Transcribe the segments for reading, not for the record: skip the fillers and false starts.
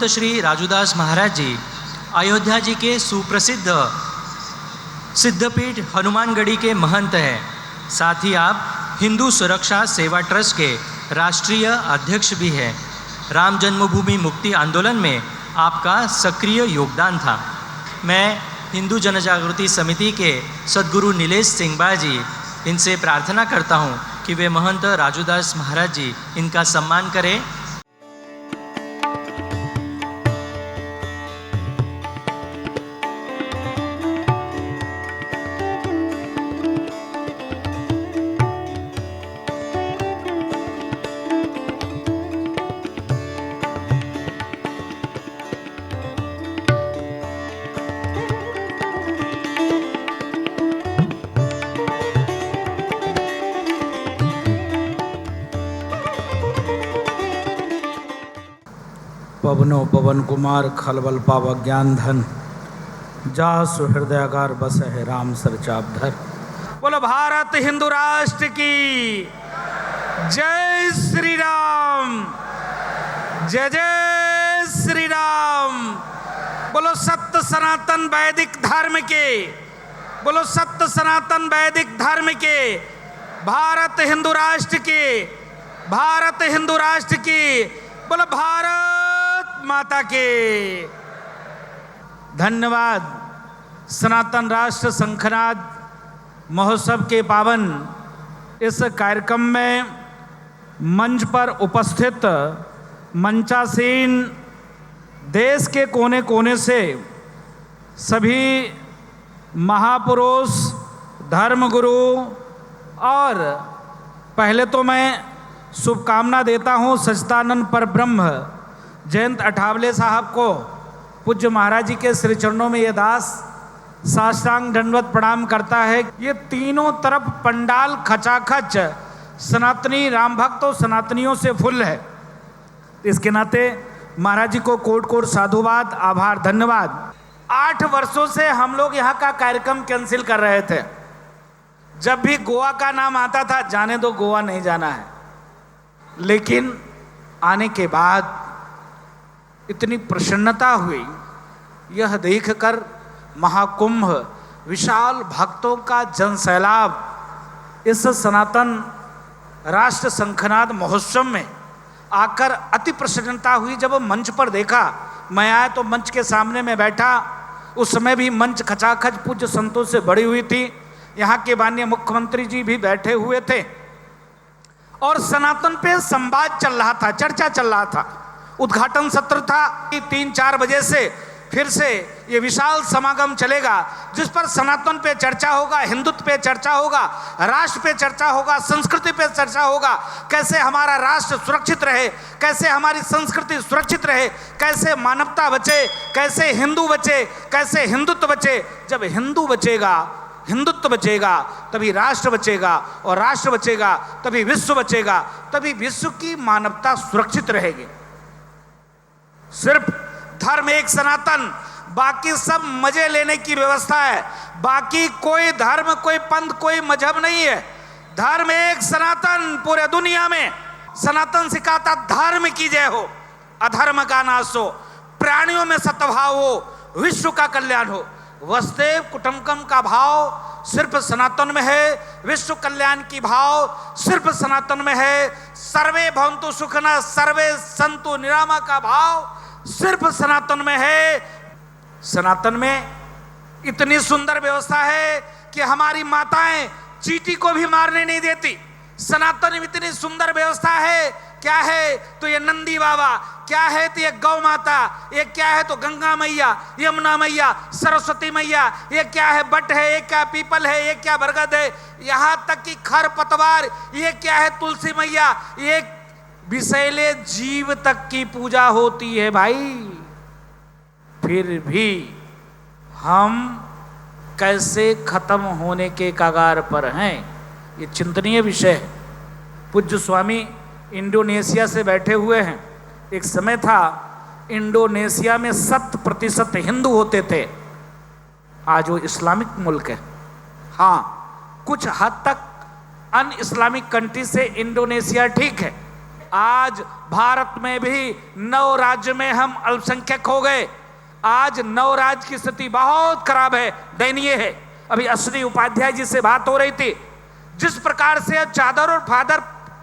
महंत श्री राजूदास महाराज जी अयोध्या जी के सुप्रसिद्ध सिद्धपीठ हनुमानगढ़ी के महंत हैं। साथ ही आप हिंदू सुरक्षा सेवा ट्रस्ट के राष्ट्रीय अध्यक्ष भी हैं। राम जन्मभूमि मुक्ति आंदोलन में आपका सक्रिय योगदान था। मैं हिंदू जनजागृति समिति के सद्गुरु नीलेश सिंह जी इनसे प्रार्थना करता हूं कि वे महंत राजूदास महाराज जी इनका सम्मान करें। पवनो पवन कुमार खलबल पाव ज्ञान धन जा सुहृदयागार बस है राम सरचापधर। बोलो भारत हिंदू राष्ट्र की जय श्री राम, जय जय श्री राम। बोलो सत्य सनातन वैदिक धर्म के, बोलो सत्य सनातन वैदिक धर्म के, भारत हिंदू राष्ट्र की, भारत हिंदू राष्ट्र की, बोलो भारत माता के। धन्यवाद। सनातन राष्ट्र शंखनाद महोत्सव के पावन इस कार्यक्रम में मंच पर उपस्थित मंचासीन देश के कोने कोने से सभी महापुरुष, धर्मगुरु और पहले तो मैं शुभकामना देता हूँ सच्चिदानंद परब्रह्म जयंत अठावले साहब को। पूज्य महाराज जी के श्री चरणों में ये दास साष्टांग दंडवत प्रणाम करता है। ये तीनों तरफ पंडाल खचाखच सनातनी राम भक्तों सनातनियों से फुल है। इसके नाते महाराज जी को कोट कोट साधुवाद, आभार, धन्यवाद। 8 वर्षों से हम लोग यहाँ का कार्यक्रम कैंसिल कर रहे थे। जब भी गोवा का नाम आता था, जाने दो गोवा नहीं जाना है, लेकिन आने के बाद इतनी प्रसन्नता हुई यह देखकर महाकुंभ, विशाल भक्तों का जनसैलाब इस सनातन राष्ट्र शंखनाद महोत्सव में आकर अति प्रसन्नता हुई। जब मंच पर देखा, मैं आया तो मंच के सामने में बैठा, उस समय भी मंच खचाखच पूज्य संतों से भरी हुई थी। यहाँ के माननीय मुख्यमंत्री जी भी बैठे हुए थे और सनातन पे संवाद चल रहा था, चर्चा चल रहा था। उद्घाटन सत्र था कि 3-4 बजे से फिर से ये विशाल समागम चलेगा जिस पर सनातन पे चर्चा होगा, हिंदुत्व पे चर्चा होगा, राष्ट्र पे चर्चा होगा, संस्कृति पे चर्चा होगा। कैसे हमारा राष्ट्र सुरक्षित रहे, कैसे हमारी संस्कृति सुरक्षित रहे, कैसे मानवता बचे, कैसे हिंदू बचे, कैसे हिंदुत्व बचे। जब हिंदू बचेगा, हिंदुत्व बचेगा, तभी राष्ट्र बचेगा, और राष्ट्र बचेगा तभी विश्व बचेगा, तभी विश्व की मानवता सुरक्षित रहेगी। सिर्फ धर्म एक सनातन, बाकी सब मजे लेने की व्यवस्था है। बाकी कोई धर्म, कोई पंथ, कोई मजहब नहीं है। धर्म एक सनातन। पूरे दुनिया में सनातन सिखाता धर्म की जय हो, अधर्म का नाश हो, प्राणियों में सद्भाव हो, विश्व का कल्याण हो। वसुदेव कुटुंबकम का भाव सिर्फ सनातन में है, विश्व कल्याण की भाव सिर्फ सनातन में है, सर्वे भवन्तु सुखिनः सर्वे सन्तु निरामया का भाव सिर्फ सनातन में है। सनातन में इतनी सुंदर व्यवस्था है कि हमारी माताएं चींटी को भी मारने नहीं देती। सनातन में इतनी सुंदर व्यवस्था है। क्या है तो ये नंदी बाबा, क्या है तो ये गौ माता, ये क्या है तो गंगा मैया, यमुना मैया, सरस्वती मैया, ये क्या है बट है, ये क्या पीपल है, ये क्या बरगद है, यहाँ तक कि खर पतवार, ये क्या है तुलसी मैया, ये विषैले जीव तक की पूजा होती है भाई। फिर भी हम कैसे खत्म होने के कगार पर हैं, ये चिंतनीय विषय है। पूज्य स्वामी इंडोनेशिया से बैठे हुए हैं। एक समय था इंडोनेशिया में 100% हिंदू होते थे, आज वो इस्लामिक मुल्क है। हाँ, कुछ हद तक अन इस्लामिक कंट्री से इंडोनेशिया ठीक है, आज भारत में भी 9 राज्य में हम अल्पसंख्यक हो गए। आज 9 राज्य की स्थिति बहुत खराब है, दयनीय है। अभी अश्विनी उपाध्याय जी से बात हो रही थी, जिस प्रकार से चादर और फादर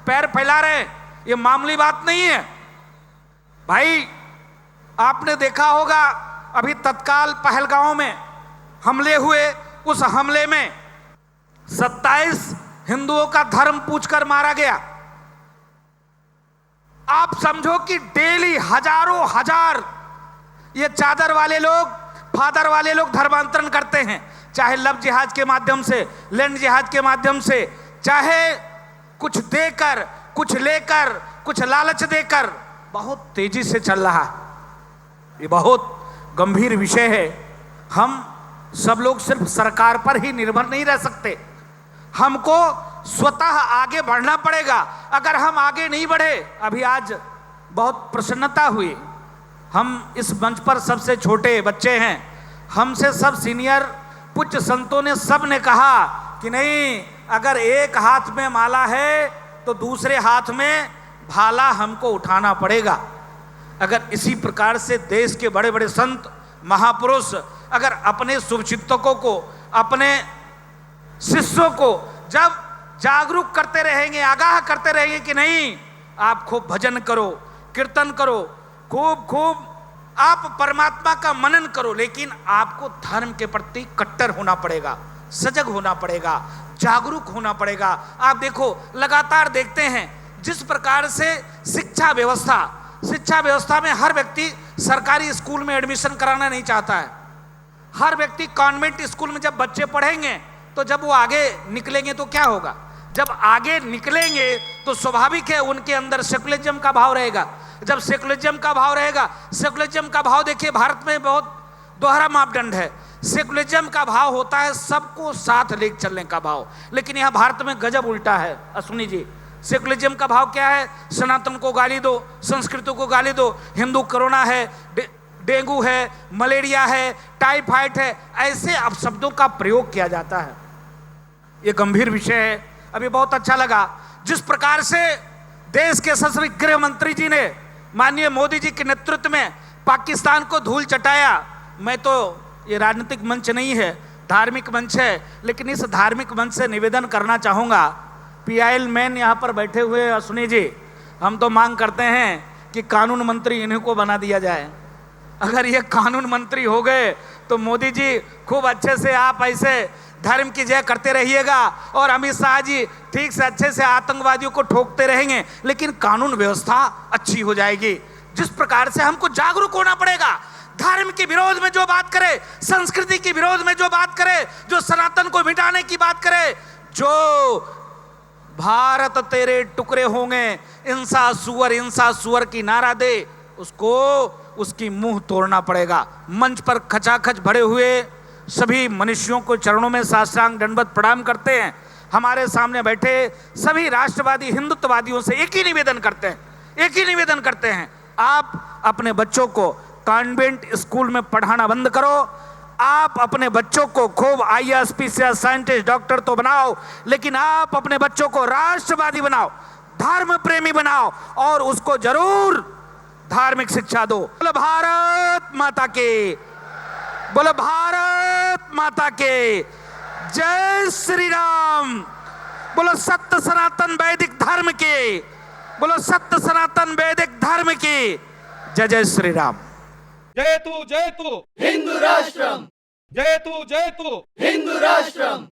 पैर फैला रहे हैं, ये मामूली बात नहीं है भाई। आपने देखा होगा अभी तत्काल पहलगांव में हमले हुए, उस हमले में 27 हिंदुओं का धर्म पूछकर मारा गया। आप समझो कि डेली हजारों हजार ये चादर वाले लोग, फादर वाले लोग धर्मांतरण करते हैं, चाहे लव जिहाद के माध्यम से, लैंड जिहाद के माध्यम से, चाहे कुछ देकर, कुछ लेकर, कुछ लालच देकर, बहुत तेजी से चल रहा है। ये बहुत गंभीर विषय है। हम सब लोग सिर्फ सरकार पर ही निर्भर नहीं रह सकते, हमको स्वतः आगे बढ़ना पड़ेगा। अगर हम आगे नहीं बढ़े, अभी आज बहुत प्रसन्नता हुई, हम इस मंच पर सबसे छोटे बच्चे हैं, हमसे सब सीनियर पूज्य संतों ने सब ने कहा कि नहीं, अगर एक हाथ में माला है तो दूसरे हाथ में भाला हमको उठाना पड़ेगा। अगर इसी प्रकार से देश के बड़े बड़े संत महापुरुष अगर अपने शुभचिंतकों को, अपने शिष्यों को जब जागरूक करते रहेंगे, आगाह करते रहेंगे कि नहीं, आप खूब भजन करो, कीर्तन करो, खूब आप परमात्मा का मनन करो, लेकिन आपको धर्म के प्रति कट्टर होना पड़ेगा, सजग होना पड़ेगा, जागरूक होना पड़ेगा। आप देखो, लगातार देखते हैं जिस प्रकार से शिक्षा व्यवस्था में हर व्यक्ति सरकारी स्कूल में एडमिशन कराना नहीं चाहता है। हर व्यक्ति कॉन्वेंट स्कूल में जब बच्चे पढ़ेंगे तो जब वो आगे निकलेंगे तो क्या होगा? जब आगे निकलेंगे तो स्वाभाविक है उनके अंदर सेकुलरिज्म का भाव रहेगा। जब सेकुलरिज्म का भाव रहेगा, सेकुलरिज्म का भाव देखिए भारत में बहुत दोहरा मापदंड है। सेकुलरिज्म का भाव होता है सबको साथ लेकर चलने का भाव, लेकिन यहाँ भारत में गजब उल्टा है। अश्विनी जी, सेकुलरिज्म का भाव क्या है? सनातन को गाली दो, संस्कृति को गाली दो, हिंदू कोरोना है, डेंगू है, मलेरिया है, टाइफाइड है, ऐसे अपशब्दों का प्रयोग किया जाता है। ये गंभीर विषय है। अभी बहुत अच्छा लगा जिस प्रकार से देश के सशस्त्र गृह मंत्री जी ने माननीय मोदी जी के नेतृत्व में पाकिस्तान को धूल चटाया। मैं तो, ये राजनीतिक मंच नहीं है, धार्मिक मंच है, लेकिन इस धार्मिक मंच से निवेदन करना चाहूँगा, PIL मैन यहाँ पर बैठे हुए अश्विनी जी, हम तो मांग करते हैं कि कानून मंत्री इन्हीं को बना दिया जाए। अगर ये कानून मंत्री हो गए तो मोदी जी खूब अच्छे से आप ऐसे धर्म की जय करते रहिएगा और अमित शाह जी ठीक से अच्छे से आतंकवादियों को ठोकते रहेंगे, लेकिन कानून व्यवस्था अच्छी हो जाएगी। जिस प्रकार से हमको जागरूक होना पड़ेगा, धर्म के विरोध में जो बात करे, संस्कृति के विरोध में जो बात करे, जो सनातन को मिटाने की बात करे, जो भारत तेरे टुकड़े होंगे, इंसा सुअर की नारा दे, उसको उसकी मुंह तोड़ना पड़ेगा। मंच पर खचाखच भरे हुए सभी मनुष्यों को चरणों में साष्टांग दंडवत प्रणाम करते हैं। हमारे सामने बैठे सभी राष्ट्रवादी हिंदुत्ववादियों से एक ही निवेदन करते हैं, आप अपने बच्चों को कॉन्वेंट स्कूल में पढ़ाना बंद करो। आप अपने बच्चों को खूब IAS, PCS, साइंटिस्ट, डॉक्टर तो बनाओ, लेकिन आप अपने बच्चों को राष्ट्रवादी बनाओ, धर्म प्रेमी बनाओ और उसको जरूर धार्मिक शिक्षा दो। बोलो भारत माता के, बोलो भारत माता के, जय श्री राम। बोलो सत्य सनातन वैदिक धर्म के, बोलो सत्य सनातन वैदिक धर्म की जय जय श्री राम। जयतु जयतु हिंदू राष्ट्रम, जयतु जयतु हिंदू राष्ट्रम।